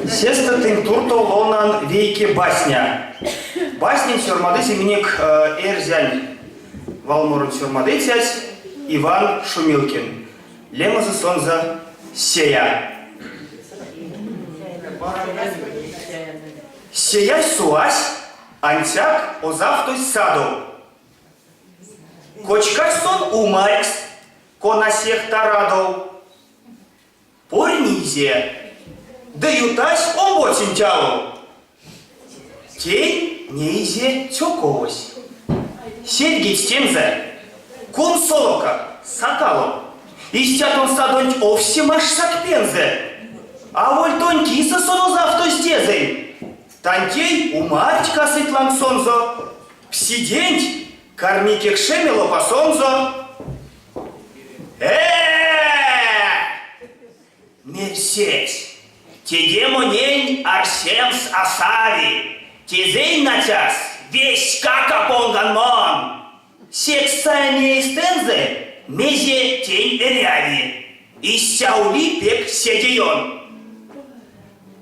Сеста тын туртол лонан вейке басня. Баснин сюрмадыси минек эрзянь Валмурын сюрмадыцясь Иван Шумилкин. Лемазы сонза сея. Сея суась, антяк озавтусь саду. Кочкать сон умарикс, кона сех тарадов. Порнизе, да ютась оботин тялу. Тень нейзе тёковось. Сельгить темзе, кун солока, сакалу. Истят садонь овсем аж сакпензе. А воль тонь киса сонозавто стезей. Тантей умать касыть лансонзо. Псиденть кормике кшемело посонзо. Мерсеть, тедемо нень арсемс асави, тезей натяс весь как апонганмон. Сексание истензе мезе тень эряви, и сяули пек седион.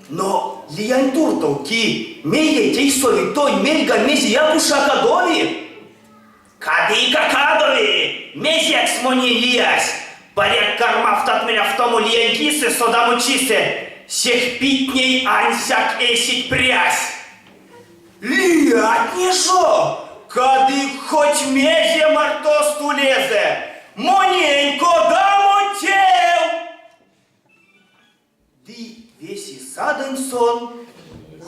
Но лиянь туртов ки мее тей соли той мельга мезе якушака доли. Кады какадови, мезекс мони лиясь. Поряд кармав от меня в тому лиянкисы содаму чисте, сех питней ансяк эсить прясь. Лиять не шо, кады хоть мезе мартосту лезе, моненько даму тел. Ды веси саден сон,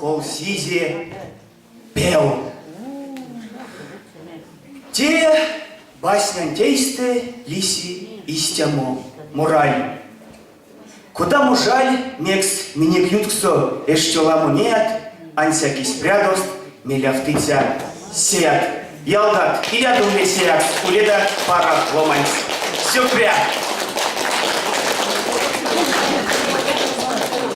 кол сизе пел. Те баснянтейсте лиси истямо мораль. Куда мужаль мекс минек ютксо эштеламу нет, ансяки спрядост меляфтыця сеят. Ялдат, и рядом сеят, уледа пара ломанц. Все прям.